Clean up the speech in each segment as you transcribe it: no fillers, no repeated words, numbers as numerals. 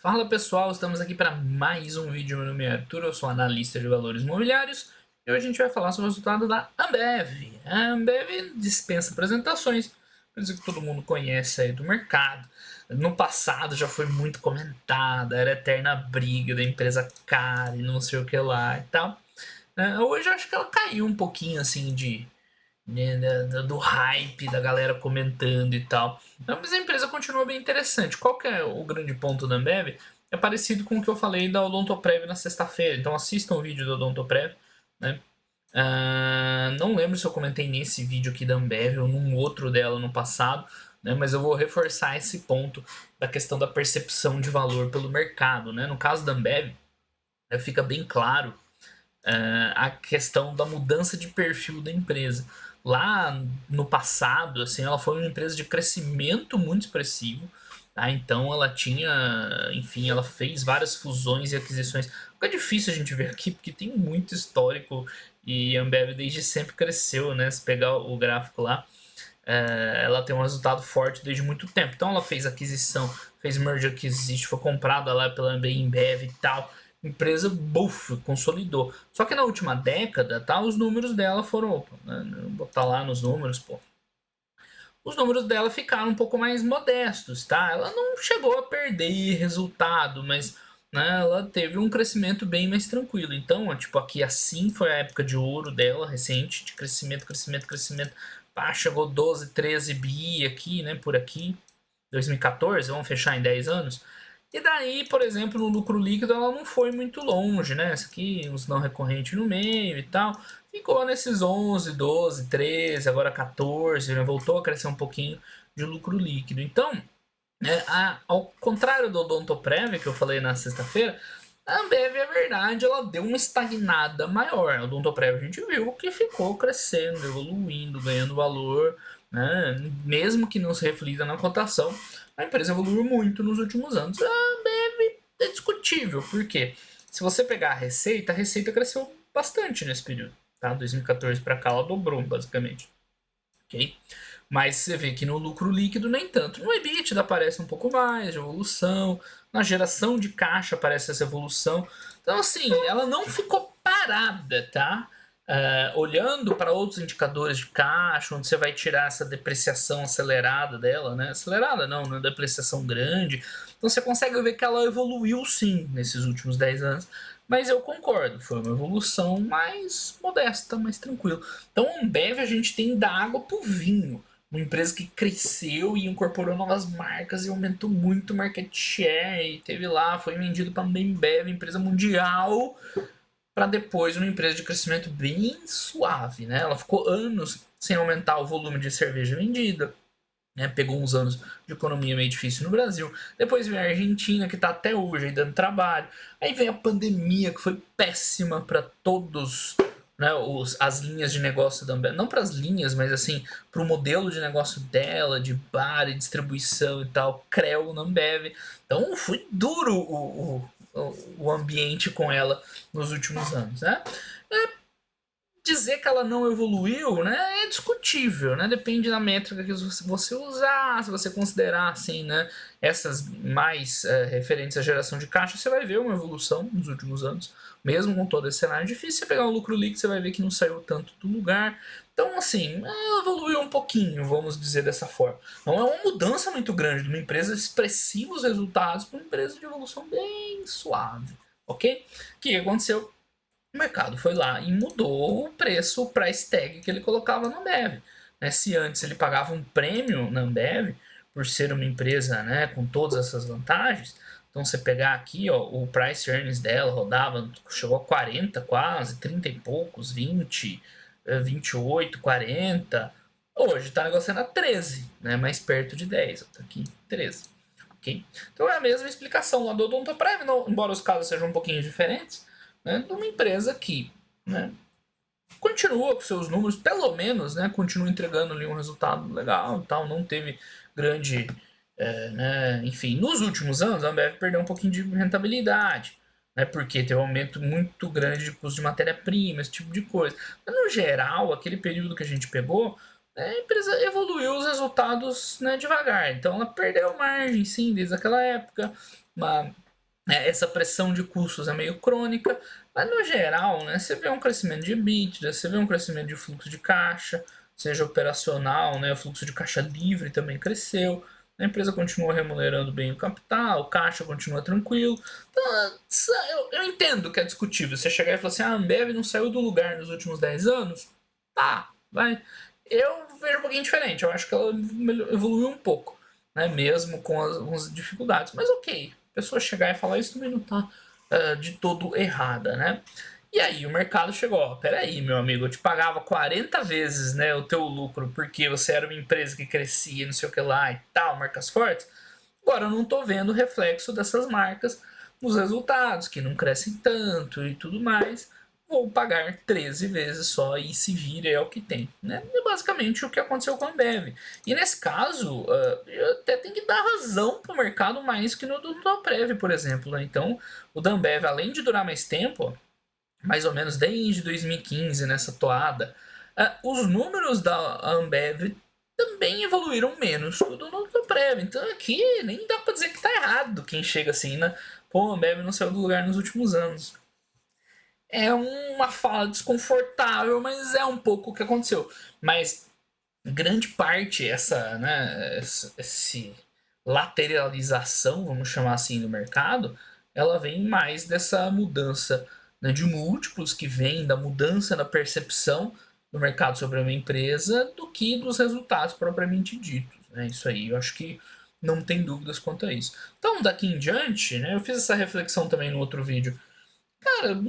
Fala pessoal, estamos aqui para mais um vídeo. Meu nome é Arthur, eu sou analista de valores imobiliários e hoje a gente vai falar sobre o resultado da Ambev. A Ambev dispensa apresentações, coisa que todo mundo conhece aí do mercado. No passado já foi muito comentada, era a eterna briga da empresa cara e não sei o que lá e tal. Hoje eu acho que ela caiu um pouquinho assim né, do hype da galera comentando e tal. Mas a empresa continua bem interessante. Qual que é o grande ponto da Ambev? É parecido com o que eu falei da Odontoprev na sexta-feira. Então assistam o vídeo da Odontoprev, né? Não lembro se eu comentei nesse vídeo aqui da Ambev ou num outro dela no passado, né? Mas eu vou reforçar esse ponto da questão da percepção de valor pelo mercado, né? No caso da Ambev, fica bem claro a questão da mudança de perfil da empresa. Lá no passado, assim, ela foi uma empresa de crescimento muito expressivo, tá? Então ela tinha, enfim, ela fez várias fusões e aquisições. É difícil a gente ver aqui porque tem muito histórico e a Ambev desde sempre cresceu, né? Se pegar o gráfico lá, ela tem um resultado forte desde muito tempo. Então ela fez aquisição, fez merger acquisition, foi comprada lá pela Ambev e tal. Empresa, buf, consolidou. Só que na última década, tá, os números dela foram, opa, né, botar lá nos números, pô. Os números dela ficaram um pouco mais modestos, tá? Ela não chegou a perder resultado, mas né, ela teve um crescimento bem mais tranquilo. Então, tipo, aqui assim foi a época de ouro dela, recente, de crescimento, crescimento, crescimento. Pá, chegou 12, 13 bi aqui, né, por aqui. 2014, vamos fechar em 10 anos. E daí, por exemplo, no lucro líquido ela não foi muito longe, né? Essa aqui, uns não recorrentes no meio e tal. Ficou nesses 11, 12, 13, agora 14, né? Voltou a crescer um pouquinho de lucro líquido. Então, ao contrário do Odontoprev, que eu falei na sexta-feira, a Ambev, é verdade, ela deu uma estagnada maior. O Odontoprev a gente viu que ficou crescendo, evoluindo, ganhando valor, né? Mesmo que não se reflita na cotação, a empresa evoluiu muito nos últimos anos. A Ambev é discutível, por quê? Se você pegar a receita cresceu bastante nesse período, tá? 2014 para cá ela dobrou, basicamente, ok? Mas você vê que no lucro líquido nem tanto. No EBITDA aparece um pouco mais de evolução, na geração de caixa aparece essa evolução. Então, assim, ela não ficou parada, tá? Olhando para outros indicadores de caixa, onde você vai tirar essa depreciação acelerada dela, né? Acelerada não, né? Depreciação grande. Então você consegue ver que ela evoluiu sim nesses últimos 10 anos. Mas eu concordo, foi uma evolução mais modesta, mais tranquila. Então, a Ambev a gente tem da água pro vinho, uma empresa que cresceu e incorporou novas marcas e aumentou muito o market share e teve lá, foi vendido para a Ambev, empresa mundial, para depois uma empresa de crescimento bem suave, né? Ela ficou anos sem aumentar o volume de cerveja vendida, né? Pegou uns anos de economia meio difícil no Brasil. Depois vem a Argentina, que está até hoje aí dando trabalho. Aí vem a pandemia, que foi péssima para todos, né, as linhas de negócio da Ambev. Não para as linhas, mas assim, para o modelo de negócio dela, de bar e distribuição e tal, Creu na Ambev. Então foi duro o ambiente com ela nos últimos anos, né? Dizer que ela não evoluiu, né, é discutível, né? Depende da métrica que você usar, se você considerar assim, né, essas mais referentes à geração de caixa, você vai ver uma evolução nos últimos anos, mesmo com todo esse cenário difícil. Você pegar um lucro líquido, você vai ver que não saiu tanto do lugar. Então, assim, ela evoluiu um pouquinho, vamos dizer dessa forma. Não é uma mudança muito grande de uma empresa de expressivos resultados para uma empresa de evolução bem suave, ok? O que aconteceu? O mercado foi lá e mudou o preço, o price tag que ele colocava na Ambev. Né? Se antes ele pagava um prêmio na Ambev por ser uma empresa, né, com todas essas vantagens, então você pegar aqui, ó, o price earnings dela rodava, chegou a 40 quase, 30 e poucos, 20, 28, 40. Hoje está negociando a 13, né, mais perto de 10, tá aqui 13. Okay? Então é a mesma explicação lá do Odontoprev, embora os casos sejam um pouquinho diferentes, né, de uma empresa que, né, continua com seus números, pelo menos, né, continua entregando ali um resultado legal, tal, não teve grande, né, enfim, nos últimos anos a Ambev perdeu um pouquinho de rentabilidade, né, porque teve um aumento muito grande de custo de matéria-prima, esse tipo de coisa. Mas no geral, aquele período que a gente pegou, a empresa evoluiu os resultados, né, devagar, então ela perdeu margem, sim, desde aquela época, mas essa pressão de custos é meio crônica, mas no geral, né, você vê um crescimento de EBITDA, você vê um crescimento de fluxo de caixa, seja operacional, né, o fluxo de caixa livre também cresceu, a empresa continua remunerando bem o capital, o caixa continua tranquilo. Então, eu entendo que é discutível. Você chegar e falar assim, a Ambev não saiu do lugar nos últimos 10 anos? Tá, vai. Eu vejo um pouquinho diferente, eu acho que ela evoluiu um pouco, né, mesmo com as dificuldades, mas ok, a pessoa chegar e falar isso também não tá de todo errada, né? E aí o mercado chegou, ó, peraí, meu amigo, eu te pagava 40 vezes, né, o teu lucro porque você era uma empresa que crescia, não sei o que lá e tal, marcas fortes. Agora eu não tô vendo o reflexo dessas marcas nos resultados, que não crescem tanto e tudo mais. Vou pagar 13 vezes só e se vira é o que tem, né? É basicamente o que aconteceu com a Ambev. E nesse caso, eu até tenho que dar razão pro mercado mais que no do Ambev, por exemplo, né? Então, o da Ambev, além de durar mais tempo, mais ou menos desde 2015 nessa toada, os números da Ambev também evoluíram menos que o do Nutraprev. Então aqui nem dá pra dizer que tá errado quem chega assim, né? Pô, a Ambev não saiu do lugar nos últimos anos. É uma fala desconfortável, mas é um pouco o que aconteceu. Mas grande parte esse lateralização, vamos chamar assim, do mercado, ela vem mais dessa mudança, né, de múltiplos que vem da mudança na percepção do mercado sobre uma empresa do que dos resultados propriamente ditos, né? Isso aí, eu acho que não tem dúvidas quanto a isso. Então, daqui em diante, né, eu fiz essa reflexão também no outro vídeo. Cara,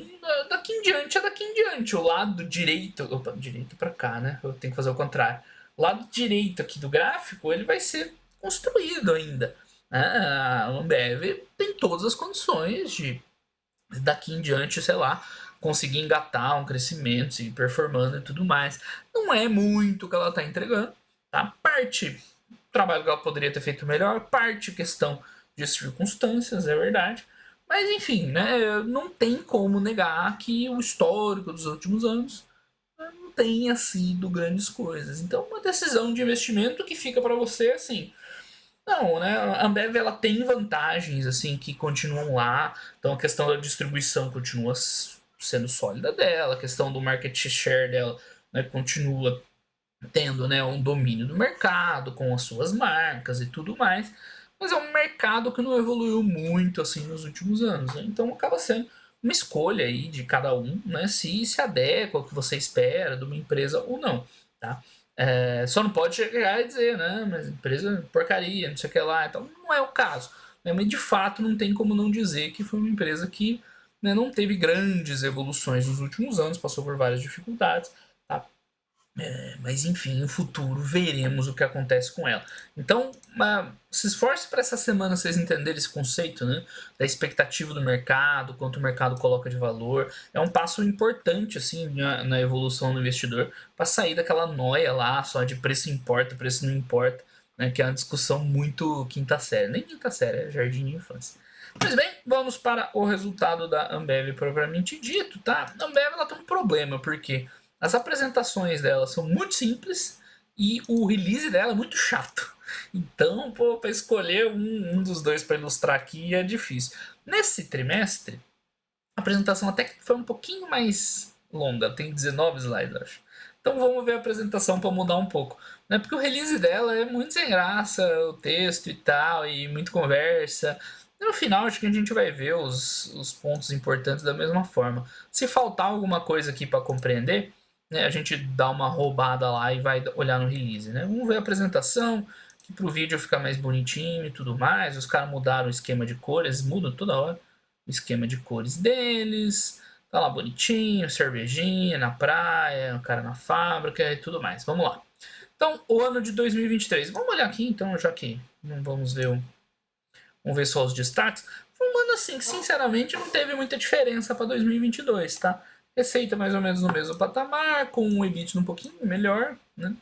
daqui em diante é daqui em diante. O lado direito. Opa, direito pra cá, né? Eu tenho que fazer o contrário. O lado direito aqui do gráfico, ele vai ser construído ainda. A Ambev tem todas as condições de, daqui em diante, sei lá, conseguir engatar um crescimento, seguir performando e tudo mais. Não é muito o que ela está entregando, tá? Parte trabalho que ela poderia ter feito melhor, parte questão de circunstâncias, é verdade. Mas enfim, né, não tem como negar que o histórico dos últimos anos não tenha sido grandes coisas. Então, uma decisão de investimento que fica para você assim. Não, né? A Ambev ela tem vantagens assim que continuam lá. Então a questão da distribuição continua sendo sólida dela, a questão do market share dela, né, continua tendo, né, um domínio do mercado com as suas marcas e tudo mais, mas é um mercado que não evoluiu muito assim nos últimos anos, né? Então acaba sendo uma escolha aí de cada um, né, se adequa ao que você espera de uma empresa ou não, tá? Só não pode chegar e dizer, né, mas empresa porcaria, não sei o que lá, então não é o caso, né? Mas de fato não tem como não dizer que foi uma empresa que, né, não teve grandes evoluções nos últimos anos, passou por várias dificuldades, tá? Mas enfim, no futuro veremos o que acontece com ela. Então, se esforce para essa semana vocês entenderem esse conceito, né? Da expectativa do mercado, quanto o mercado coloca de valor. É um passo importante, assim, na evolução do investidor, para sair daquela noia lá, só de preço importa, preço não importa, né? Que é uma discussão muito quinta série. Nem quinta série, é jardim de infância. Mas bem, vamos para o resultado da Ambev propriamente dito, tá? A Ambev ela tem um problema, porque as apresentações dela são muito simples e o release dela é muito chato. Então, pô, para escolher um dos dois para ilustrar aqui é difícil. Nesse trimestre, a apresentação até que foi um pouquinho mais longa, tem 19 slides, acho. Então vamos ver a apresentação para mudar um pouco. Né? Porque o release dela é muito sem graça, o texto e tal, e muito conversa. E no final, acho que a gente vai ver os pontos importantes da mesma forma. Se faltar alguma coisa aqui para compreender, né, a gente dá uma roubada lá e vai olhar no release. Né? Vamos ver a apresentação, que para o vídeo ficar mais bonitinho e tudo mais. Os caras mudaram o esquema de cores, mudam toda hora o esquema de cores deles. Tá lá bonitinho, cervejinha na praia, o cara na fábrica e tudo mais. Vamos lá. Então, o ano de 2023. Vamos olhar aqui, então, já que não vamos ver vamos ver só os destaques. Foi um ano assim que, sinceramente, não teve muita diferença para 2022, tá? Receita mais ou menos no mesmo patamar, com um EBIT um pouquinho melhor, né?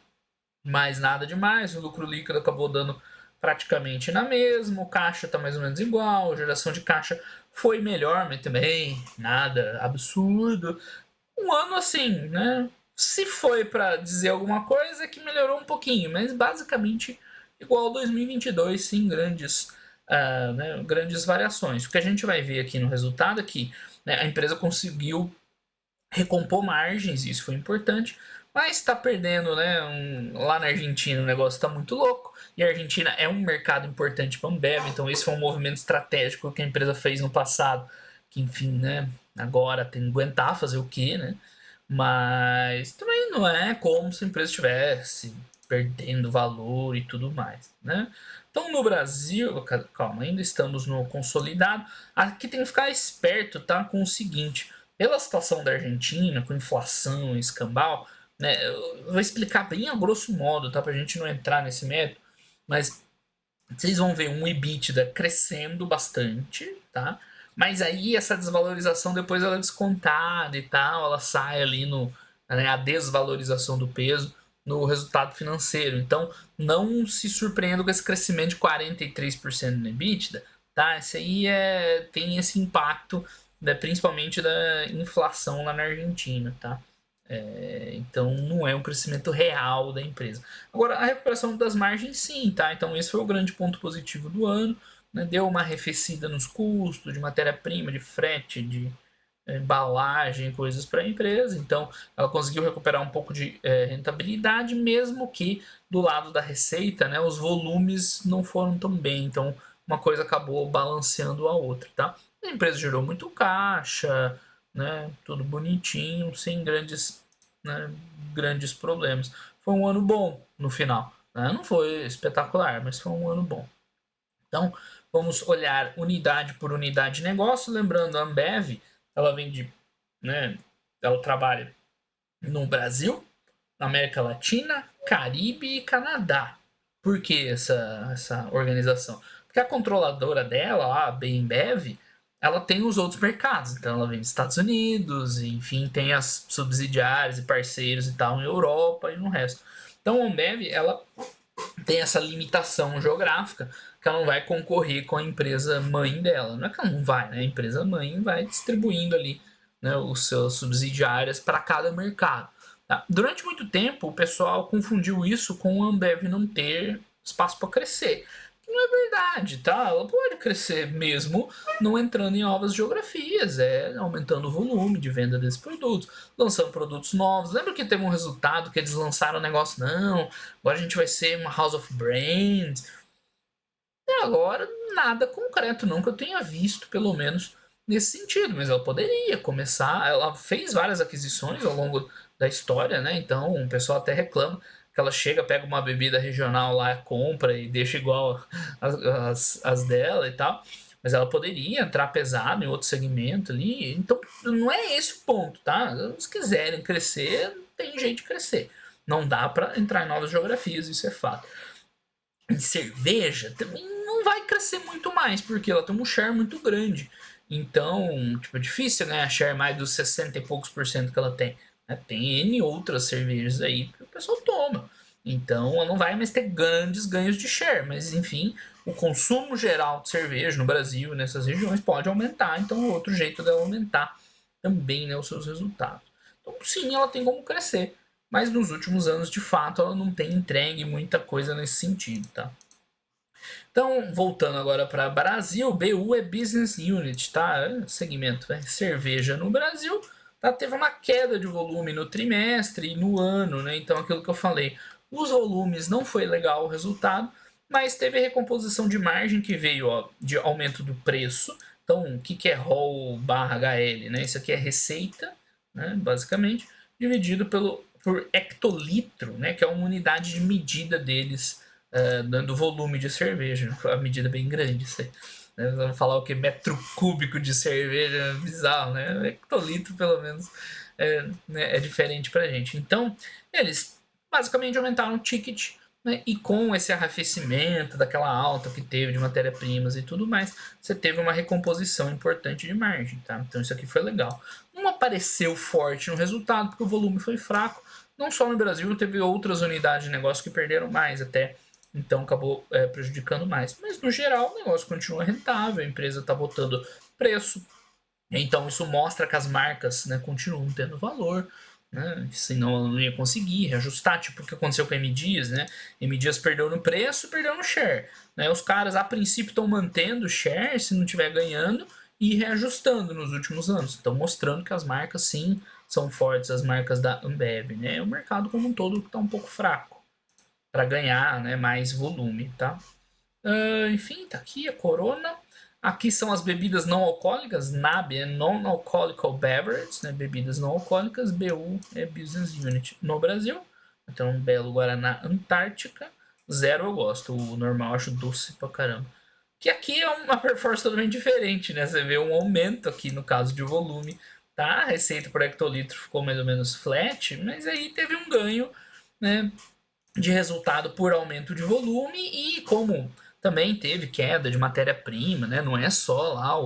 Mas nada demais. O lucro líquido acabou dando praticamente na mesma. O caixa está mais ou menos igual. A geração de caixa foi melhor, mas também nada absurdo. Um ano assim, né? Se foi para dizer alguma coisa, é que melhorou um pouquinho, mas basicamente igual 2022, sem grandes né, grandes variações. O que a gente vai ver aqui no resultado é que, né, a empresa conseguiu recompor margens, isso foi importante, mas está perdendo, né? Lá na Argentina o negócio está muito louco, e a Argentina é um mercado importante para a Ambev, então esse foi um movimento estratégico que a empresa fez no passado, que enfim, né? Agora tem que aguentar fazer o quê, né? Mas também não é como se a empresa estivesse perdendo valor e tudo mais, né? Então no Brasil, calma, ainda estamos no consolidado. Aqui tem que ficar esperto, tá? Com o seguinte: pela situação da Argentina, com inflação e escambau, né? Eu vou explicar bem a grosso modo, tá? Pra gente não entrar nesse método, mas vocês vão ver um EBITDA crescendo bastante, tá? Mas aí essa desvalorização depois ela é descontada e tal, ela sai ali no, né, a desvalorização do peso no resultado financeiro. Então não se surpreenda com esse crescimento de 43% no EBITDA, tá? Esse aí tem esse impacto, né, principalmente da inflação lá na Argentina, tá? Então não é um crescimento real da empresa. Agora, a recuperação das margens, sim, tá? Então esse foi o grande ponto positivo do ano. Né? Deu uma arrefecida nos custos de matéria-prima, de frete, de embalagem, coisas para a empresa. Então ela conseguiu recuperar um pouco de rentabilidade, mesmo que do lado da receita, né, os volumes não foram tão bem. Então uma coisa acabou balanceando a outra, tá? A empresa gerou muito caixa, né, tudo bonitinho, sem grandes, né, grandes problemas. Foi um ano bom no final. Né? Não foi espetacular, mas foi um ano bom. Então, vamos olhar unidade por unidade de negócio. Lembrando, a Ambev, ela vende, né, ela trabalha no Brasil, na América Latina, Caribe e Canadá. Por que essa organização? Porque a controladora dela, a Bembev, ela tem os outros mercados. Então ela vem dos Estados Unidos, enfim, tem as subsidiárias e parceiros e tal em Europa e no resto. Então a Ambev, ela tem essa limitação geográfica que ela não vai concorrer com a empresa mãe dela. Não é que ela não vai, né? A empresa mãe vai distribuindo ali, né, os seus subsidiárias para cada mercado. Tá? Durante muito tempo, o pessoal confundiu isso com a Ambev não ter espaço para crescer. Não é verdade, tá? Ela pode crescer mesmo não entrando em novas geografias, aumentando o volume de venda desses produtos, lançando produtos novos. Lembra que teve um resultado que eles lançaram o negócio? Não, agora a gente vai ser uma House of Brands. E agora, nada concreto, não que eu tenha visto, pelo menos nesse sentido, mas ela poderia começar. Ela fez várias aquisições ao longo da história, né? Então o pessoal até reclama que ela chega, pega uma bebida regional lá, compra e deixa igual as dela e tal. Mas ela poderia entrar pesado em outro segmento ali. Então não é esse o ponto, tá? Se quiserem crescer, tem jeito de crescer. Não dá para entrar em novas geografias, isso é fato. Em cerveja também não vai crescer muito mais, porque ela tem um share muito grande. Então, tipo, é difícil ganhar share mais dos 60 e poucos por cento que ela tem. Né? Tem N outras cervejas aí que o pessoal toma. Então, ela não vai mais ter grandes ganhos de share. Mas, enfim, o consumo geral de cerveja no Brasil e nessas regiões pode aumentar. Então, é outro jeito dela aumentar também, né, os seus resultados. Então, sim, ela tem como crescer. Mas nos últimos anos, de fato, ela não tem entregue muita coisa nesse sentido, tá? Então, voltando agora para Brasil, BU é Business Unit, tá? Segmento, né? Cerveja no Brasil, tá? Teve uma queda de volume no trimestre e no ano, né? Então, aquilo que eu falei, os volumes não foi legal o resultado, mas teve recomposição de margem que veio, ó, de aumento do preço. Então, o que é ROL barra HL, né? Isso aqui é receita, né? Basicamente, dividido por hectolitro, né? Que é uma unidade de medida deles, dando volume de cerveja. A medida bem grande, isso aí. Né? Vamos falar o que? Metro cúbico de cerveja, é bizarro, né? Hectolitro, pelo menos, né, é diferente pra gente. Então, eles basicamente aumentaram o ticket, né? E com esse arrefecimento daquela alta que teve de matéria-primas e tudo mais, você teve uma recomposição importante de margem, tá? Então isso aqui foi legal. Não apareceu forte no resultado, porque o volume foi fraco. Não só no Brasil, teve outras unidades de negócio que perderam mais até, então acabou prejudicando mais. Mas no geral o negócio continua rentável, a empresa está botando preço, então isso mostra que as marcas, né, continuam tendo valor. né? Senão ela não ia conseguir reajustar, tipo o que aconteceu com a M Dias, né? M Dias perdeu no preço, perdeu no share, né? Os caras a princípio estão mantendo o share se não estiver ganhando e reajustando nos últimos anos, estão mostrando que as marcas sim são fortes, as marcas da Ambev, né? O mercado como um todo está um pouco fraco para ganhar, né, mais volume, tá? Enfim, tá aqui a Corona. Aqui são as bebidas não alcoólicas. NAB é Non-Alcoholic Beverage, né? Bebidas não alcoólicas. BU é Business Unit no Brasil. Então, um belo Guaraná Antártica. Zero eu gosto. O normal eu acho doce pra caramba. Que aqui é uma performance totalmente diferente, né? Você vê um aumento aqui no caso de volume. Tá? A receita por hectolitro ficou mais ou menos flat, mas aí teve um ganho, né, de resultado por aumento de volume e como também teve queda de matéria-prima, né? Não é só lá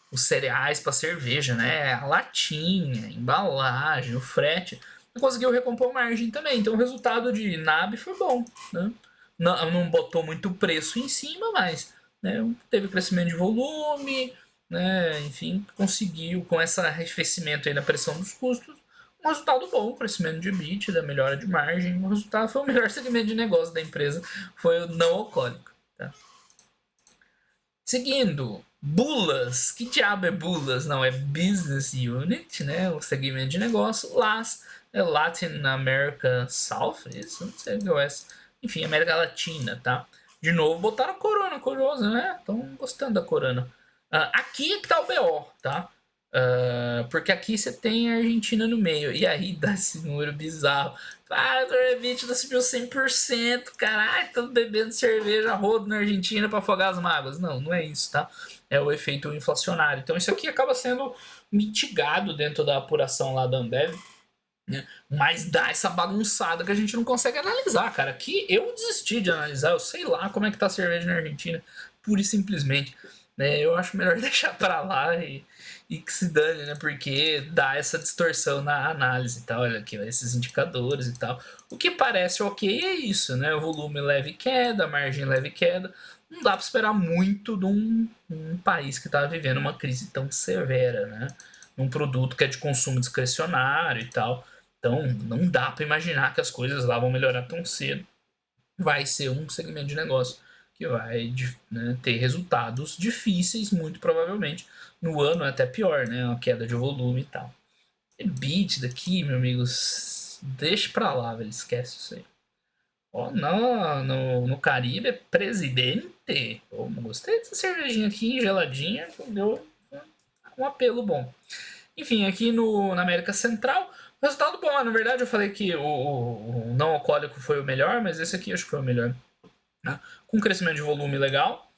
os cereais para cerveja, né? A latinha, a embalagem, o frete. Conseguiu recompor margem também. Então o resultado de NAB foi bom, né? Não botou muito preço em cima, mas, né, teve crescimento de volume, né? Enfim, conseguiu com esse arrefecimento aí na pressão dos custos um resultado bom, crescimento de EBITDA, melhora de margem. O resultado foi o melhor segmento de negócio da empresa, foi o não alcoólico. Tá? Seguindo, Bulas. Que diabo é Bulas? Não, é Business Unit, né? O segmento de negócio. LAS é Latin America South, isso? Não sei o que é. Enfim, América Latina, tá? De novo, botaram a Corona, curioso, né? Estão gostando da Corona. Aqui é que tá o BO, tá? Porque aqui você tem a Argentina no meio. E aí dá esse número bizarro. Ah, o EBITDA subiu 100%. Caralho, tô bebendo cerveja rodo na Argentina para afogar as mágoas. Não, não é isso, tá? É o efeito inflacionário. Então isso aqui acaba sendo mitigado dentro da apuração lá da Ambev, né? Mas dá essa bagunçada que a gente não consegue analisar, cara. Aqui eu desisti de analisar. Eu sei lá como é que tá a cerveja na Argentina. Pura e simplesmente, né? Eu acho melhor deixar para lá e que se dane, né? Porque dá essa distorção na análise e tal. Olha aqui, esses indicadores e tal. O que parece ok é isso, né? O volume leve queda, margem leve queda. Não dá para esperar muito de um país que está vivendo uma crise tão severa, né? Um produto que é de consumo discricionário e tal. Então, não dá para imaginar que as coisas lá vão melhorar tão cedo. Vai ser um segmento de negócio que vai, né, ter resultados difíceis, muito provavelmente. No ano é até pior, né? Uma queda de volume e tal. E daqui, meus amigos, deixa pra lá, velho. Esquece isso aí. Ó, no Caribe é Presidente. Pô, gostei dessa cervejinha aqui, geladinha. Deu um apelo bom. Enfim, aqui na América Central, resultado bom. Na verdade, eu falei que o não alcoólico foi o melhor, mas esse aqui acho que foi o melhor. Né? Com crescimento de volume legal,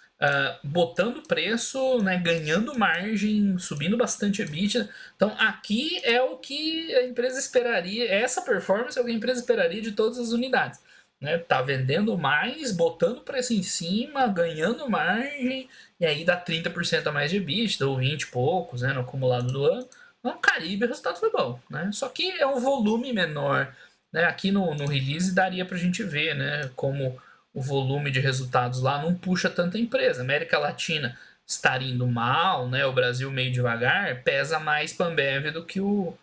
botando preço, né, ganhando margem, subindo bastante a EBITDA. Então aqui é o que a empresa esperaria, essa performance é o que a empresa esperaria de todas as unidades. Né? Tá vendendo mais, botando preço em cima, ganhando margem, e aí dá 30% a mais de EBITDA, ou 20 e poucos, né, no acumulado do ano. No Caribe o resultado foi bom, né? Só que é um volume menor. Né? Aqui no release daria para a gente ver, né, como o volume de resultados lá não puxa tanta empresa. América Latina estar indo mal, né? O Brasil meio devagar, pesa mais para a Ambev do que o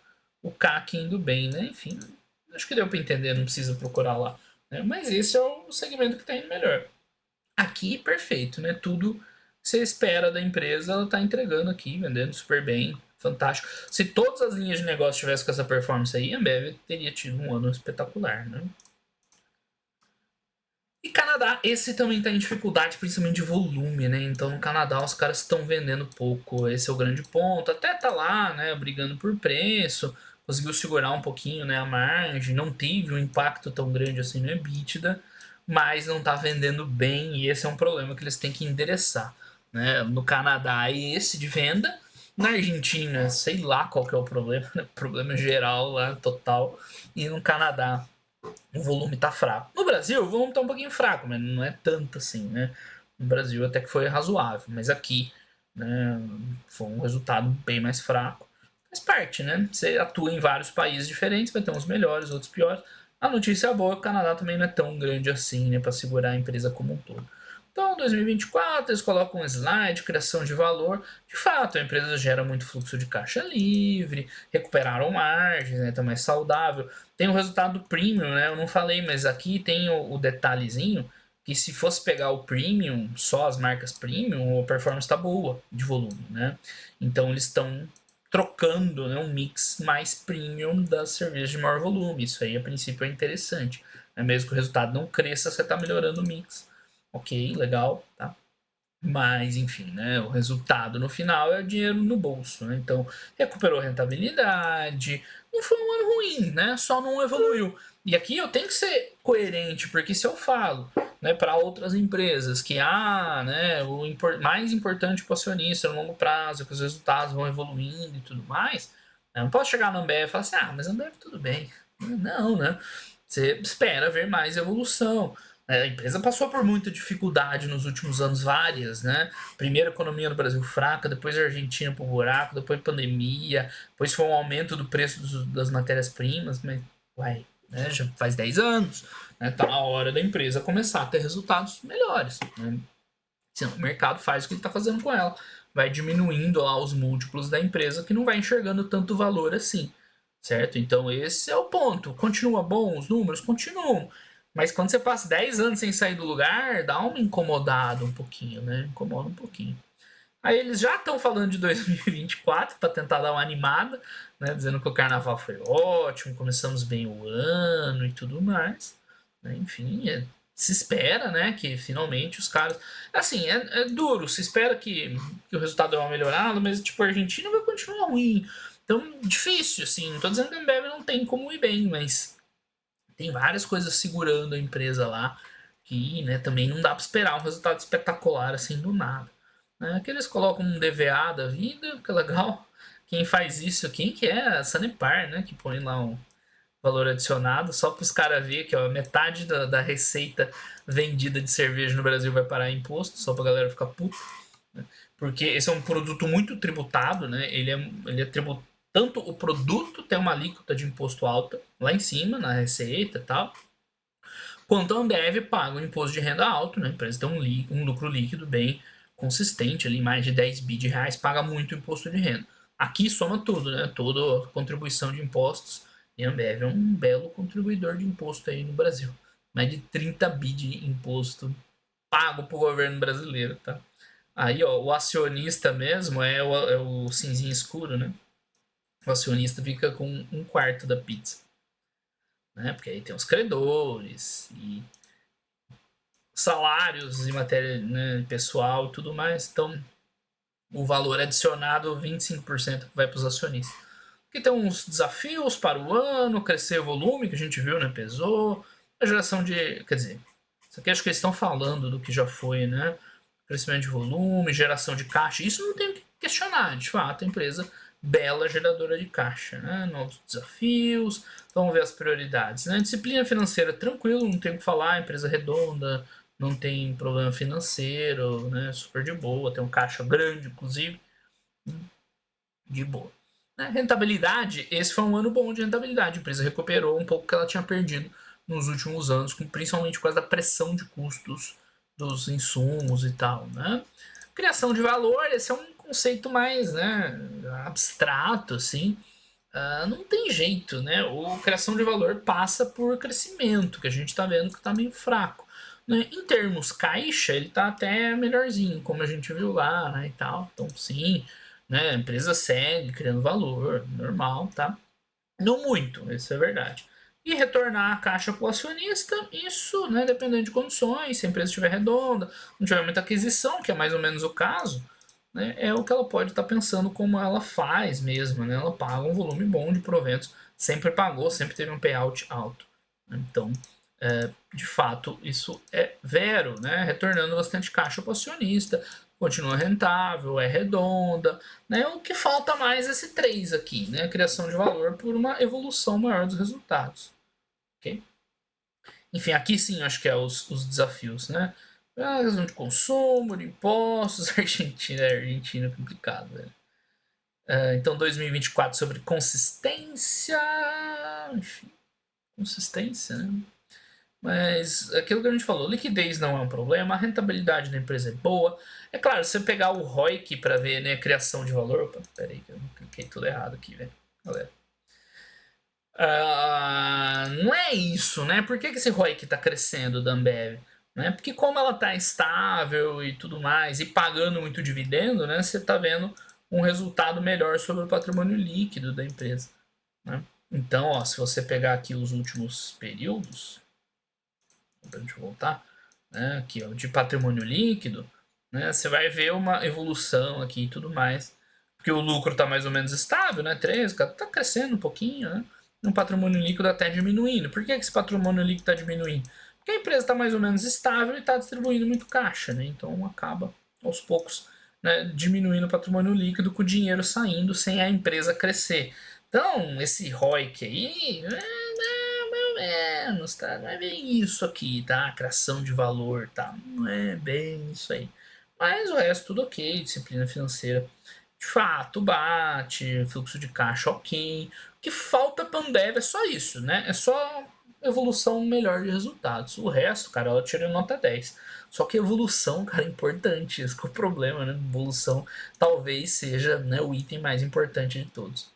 CAC indo bem, né? Enfim, acho que deu para entender, não precisa procurar lá. Né? Mas esse é o segmento que está indo melhor. Aqui, perfeito, né? Tudo que você espera da empresa, ela está entregando aqui, vendendo super bem, fantástico. Se todas as linhas de negócio tivessem com essa performance aí, a Ambev teria tido um ano espetacular, né? E Canadá, esse também está em dificuldade, principalmente de volume, né? Então no Canadá os caras estão vendendo pouco, esse é o grande ponto. Até tá lá, né, brigando por preço, conseguiu segurar um pouquinho, né, a margem, não teve um impacto tão grande assim no EBITDA, mas não tá vendendo bem e esse é um problema que eles têm que endereçar, né? No Canadá é esse de venda, na Argentina, sei lá qual que é o problema, né? Problema geral lá, total, e no Canadá o volume tá fraco. No Brasil, o volume tá um pouquinho fraco, mas não é tanto assim, né? No Brasil até que foi razoável, mas aqui, né, foi um resultado bem mais fraco. Faz parte, né? Você atua em vários países diferentes, vai ter uns melhores, outros piores. A notícia boa é que o Canadá também não é tão grande assim, né, para segurar a empresa como um todo. Então, 2024, eles colocam um slide, criação de valor. De fato, a empresa gera muito fluxo de caixa livre, recuperaram margens, né, tá mais saudável. Tem o resultado do premium, né? Eu não falei, mas aqui tem o detalhezinho que se fosse pegar o premium, só as marcas premium, a performance está boa de volume, né? Então eles estão trocando, né, um mix mais premium das cervejas de maior volume. Isso aí, a princípio, é interessante. Né? Mesmo que o resultado não cresça, você está melhorando o mix. Ok, legal, tá? Mas, enfim, né, o resultado no final é o dinheiro no bolso. Né? Então, recuperou rentabilidade. Não foi um ano ruim, né? Só não evoluiu. E aqui eu tenho que ser coerente, porque se eu falo, né, para outras empresas que né, o mais importante para o acionista no longo prazo, que os resultados vão evoluindo e tudo mais, né, eu não posso chegar na Ambev e falar assim, mas a Ambev tudo bem. Não, né? Você espera ver mais evolução. A empresa passou por muita dificuldade nos últimos anos, várias, né? Primeiro a economia no Brasil fraca, depois a Argentina pro buraco, depois pandemia, depois foi um aumento do preço das matérias-primas, mas, né, já faz 10 anos, né? Tá na hora da empresa começar a ter resultados melhores, né? Senão o mercado faz o que ele está fazendo com ela, vai diminuindo lá os múltiplos da empresa que não vai enxergando tanto valor assim, certo? Então esse é o ponto. Continua bom os números? Continuam. Mas quando você passa 10 anos sem sair do lugar, dá uma incomodada um pouquinho, né? Incomoda um pouquinho. Aí eles já estão falando de 2024 para tentar dar uma animada, né? Dizendo que o carnaval foi ótimo, começamos bem o ano e tudo mais. Né? Enfim, se espera, né? Que finalmente os caras. Assim, é duro, se espera que o resultado dê uma melhorada, mas tipo, a Argentina vai continuar ruim. Então, difícil, assim. Não tô dizendo que a Ambev não tem como ir bem, mas tem várias coisas segurando a empresa lá que, né, também não dá para esperar um resultado espetacular assim do nada. Né? Que eles colocam um DVA da vida, que é legal. Quem faz isso, quem que é? A Sanepar, né? Que põe lá um valor adicionado só para os caras verem que ó, metade da receita vendida de cerveja no Brasil vai parar em imposto, só para a galera ficar puta. Né? Porque esse é um produto muito tributado, né? Ele é tributado. Tanto o produto tem uma alíquota de imposto alta lá em cima, na receita e tal, quanto a Ambev paga um imposto de renda alto, né? A empresa tem um lucro líquido bem consistente, ali mais de 10 bi de reais, paga muito imposto de renda. Aqui soma tudo, né? Toda a contribuição de impostos. E a Ambev é um belo contribuidor de imposto aí no Brasil. Mais de 30 bi de imposto pago pro governo brasileiro, tá? Aí, ó, o acionista mesmo é o cinzinho escuro, né? O acionista fica com um quarto da pizza, né? Porque aí tem os credores e salários em matéria, né, pessoal e tudo mais. Então, o valor adicionado, 25% vai para os acionistas. Porque tem uns desafios para o ano, crescer o volume, que a gente viu, né? Pesou. A geração de. Quer dizer, isso aqui acho que eles estão falando do que já foi, né? Crescimento de volume, geração de caixa. Isso não tem o que questionar, de fato, a empresa bela geradora de caixa, né? Novos desafios, vamos ver as prioridades, né? Disciplina financeira tranquilo, não tem o que falar, empresa redonda, não tem problema financeiro, né? Super de boa, tem um caixa grande, inclusive, de boa. Né? Rentabilidade, esse foi um ano bom de rentabilidade, a empresa recuperou um pouco que ela tinha perdido nos últimos anos, principalmente por causa da pressão de custos dos insumos e tal, né? Criação de valor, esse é um conceito mais, né, abstrato, assim. Não tem jeito, né? O criação de valor passa por crescimento, que a gente está vendo que está meio fraco. Né? Em termos caixa, ele está até melhorzinho, como a gente viu lá, né, e tal. Então, sim, né, a empresa segue criando valor, normal, tá? Não muito, isso é verdade. E retornar a caixa para o acionista, isso, né, dependendo de condições, se a empresa estiver redonda, não tiver muita aquisição, que é mais ou menos o caso, né, é o que ela pode estar pensando como ela faz mesmo, né? Ela paga um volume bom de proventos, sempre pagou, sempre teve um payout alto. Então, de fato, isso é vero, né? Retornando bastante caixa para o acionista, continua rentável, é redonda, né? O que falta mais é esse 3 aqui, né? A criação de valor por uma evolução maior dos resultados, ok? Enfim, aqui sim acho que é os desafios, né? Questão de consumo, de impostos, Argentina é complicado, velho. Então 2024 sobre consistência, enfim, consistência, né? Mas aquilo que a gente falou, liquidez não é um problema, a rentabilidade da empresa é boa. É claro, se você pegar o ROIC para ver, né, criação de valor. Opa, peraí, que eu cliquei tudo errado aqui, velho. Galera. Não é isso, né? Por que esse ROIC está crescendo da Ambev? Né? Porque como ela está estável e tudo mais, e pagando muito dividendo, né? Você está vendo um resultado melhor sobre o patrimônio líquido da empresa. Né? Então, ó, se você pegar aqui os últimos períodos, para a gente voltar, né, aqui ó, de patrimônio líquido, né, você vai ver uma evolução aqui e tudo mais. Porque o lucro está mais ou menos estável, né? 13, está crescendo um pouquinho, né? E um patrimônio líquido até diminuindo. Por que esse patrimônio líquido está diminuindo? Porque a empresa está mais ou menos estável e está distribuindo muito caixa, né? Então acaba aos poucos, né, diminuindo o patrimônio líquido com o dinheiro saindo sem a empresa crescer. Então, esse ROIC aí, menos, tá? Não é bem isso aqui, tá? Criação de valor, tá? Não é bem isso aí. Mas o resto tudo ok, disciplina financeira de fato bate, fluxo de caixa ok. O que falta para Ambev é só isso, né? É só evolução melhor de resultados. O resto, cara, ela tira nota 10. Só que evolução, cara, é importante. Esse que é o problema, né? Evolução talvez seja, né, o item mais importante de todos.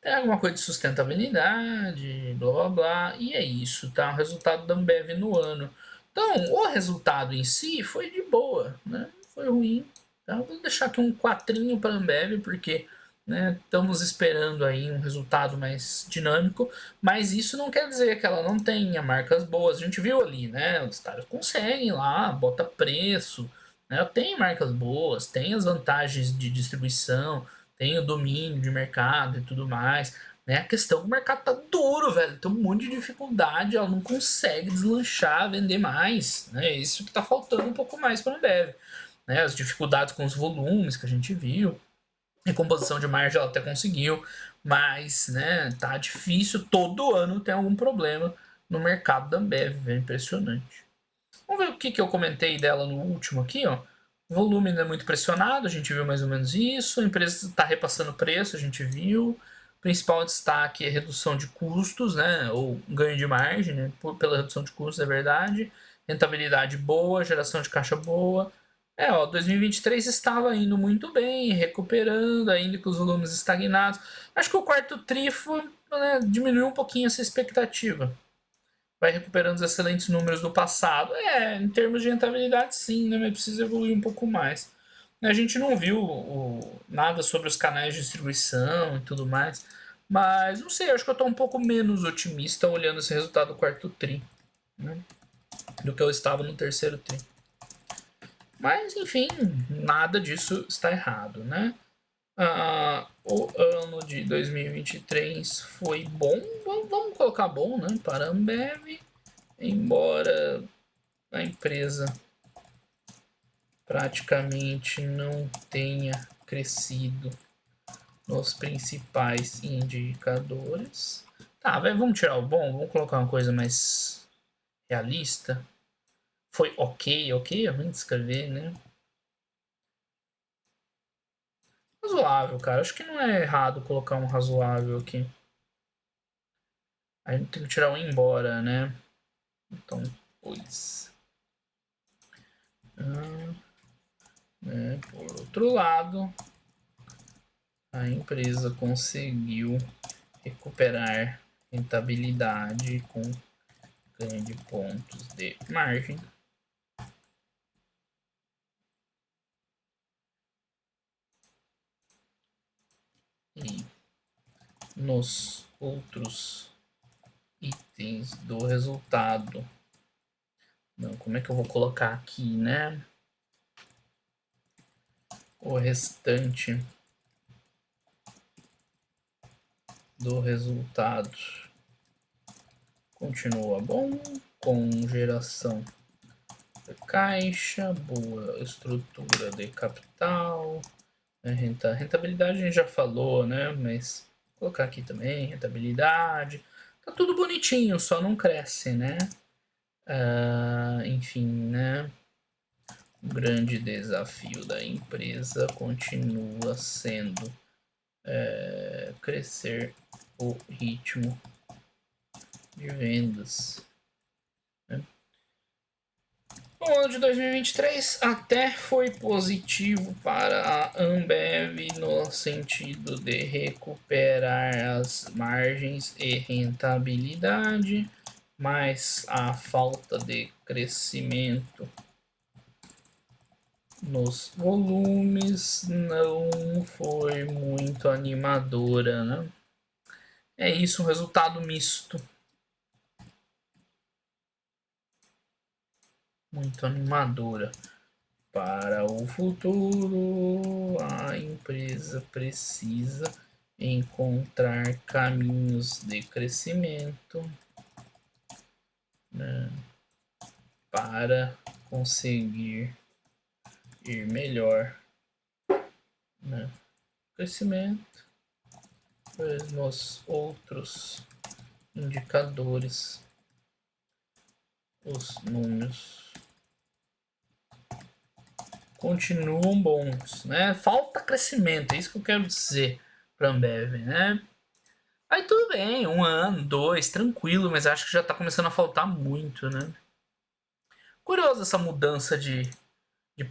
Tem alguma coisa de sustentabilidade, blá blá blá, e é isso, tá? O resultado da Ambev no ano. Então, o resultado em si foi de boa, né? Não foi ruim. Tá? Vou deixar aqui um quatrinho para a Ambev, porque, né, estamos esperando aí um resultado mais dinâmico, mas isso não quer dizer que ela não tenha marcas boas. A gente viu ali, né? Os caras conseguem lá, bota preço, né? Tem marcas boas, tem as vantagens de distribuição, tem o domínio de mercado e tudo mais. Né? A questão é que o mercado tá duro, velho. Tem um monte de dificuldade, ela não consegue deslanchar, vender mais. Né? É isso que tá faltando um pouco mais para a Ambev. Né? As dificuldades com os volumes que a gente viu. Em composição de margem ela até conseguiu, mas né, tá difícil. Todo ano tem algum problema no mercado da Ambev, é impressionante. Vamos ver o que eu comentei dela no último aqui, ó. O volume não é muito pressionado, a gente viu mais ou menos isso. A empresa está repassando preço, a gente viu. O principal destaque é redução de custos, né? Ou ganho de margem, né? Pela redução de custos, é verdade. Rentabilidade boa, geração de caixa boa. É, ó, 2023 estava indo muito bem, recuperando, ainda com os volumes estagnados. Acho que o quarto tri foi, né, diminuiu um pouquinho essa expectativa, vai recuperando os excelentes números do passado. É, em termos de rentabilidade, sim, né? Mas precisa evoluir um pouco mais. A gente não viu nada sobre os canais de distribuição e tudo mais. Mas não sei, acho que eu estou um pouco menos otimista olhando esse resultado do quarto tri, né, do que eu estava no terceiro tri. Mas enfim, nada disso está errado, né? O ano de 2023 foi bom, vamos colocar bom, né? Para a Ambev, embora a empresa praticamente não tenha crescido nos principais indicadores. Tá, vamos tirar o bom, vamos colocar uma coisa mais realista. Foi ok, ok, é ruim de escrever, né? Razoável, cara. Acho que não é errado colocar um razoável aqui. A gente tem que tirar o embora, né? Então, pois. Por outro lado, a empresa conseguiu recuperar rentabilidade com ganho de pontos de margem. E nos outros itens do resultado. Não, como é que eu vou colocar aqui, né? O restante do resultado continua bom, com geração de caixa, boa estrutura de capital, rentabilidade a gente já falou, né? Mas vou colocar aqui também, rentabilidade, tá tudo bonitinho, só não cresce, né? Enfim, né? O grande desafio da empresa continua sendo crescer o ritmo de vendas. né? O ano de 2023 até foi positivo para a Ambev no sentido de recuperar as margens e rentabilidade, mas a falta de crescimento nos volumes não foi muito animadora, né? É isso, um resultado misto. Muito animadora. Para o futuro, a empresa precisa encontrar caminhos de crescimento, né, para conseguir ir melhor, né, crescimento, pois nos outros indicadores, os números continuam bons, né? Falta crescimento, é isso que eu quero dizer para a Ambev, né? Aí tudo bem, um ano, dois, tranquilo, mas acho que já tá começando a faltar muito, né? Curioso essa mudança de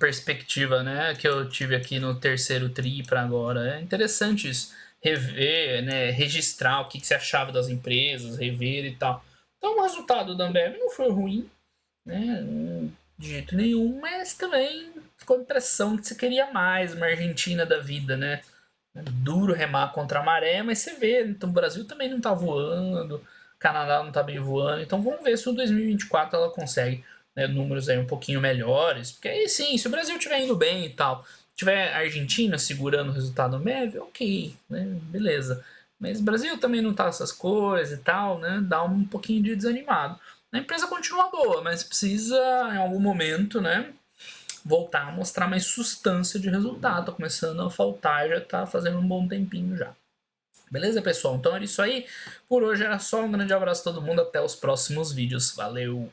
perspectiva, né? Que eu tive aqui no terceiro tri para agora. É interessante isso, rever, né? Registrar o que você achava das empresas, rever e tal. Então o resultado da Ambev não foi ruim, né? De jeito nenhum, mas também ficou a impressão que você queria mais, uma Argentina da vida, né? Duro remar contra a maré, mas você vê, então o Brasil também não tá voando, o Canadá não tá bem voando, então vamos ver se o 2024 ela consegue, né, números aí um pouquinho melhores, porque aí sim, se o Brasil estiver indo bem e tal, tiver a Argentina segurando o resultado médio, ok, né, beleza, mas o Brasil também não tá essas coisas e tal, né, dá um pouquinho de desanimado. A empresa continua boa, mas precisa em algum momento, né, voltar a mostrar mais substância de resultado. Tá começando a faltar, já tá fazendo um bom tempinho já. Beleza, pessoal? Então era isso aí. Por hoje era só. Um grande abraço a todo mundo. Até os próximos vídeos. Valeu!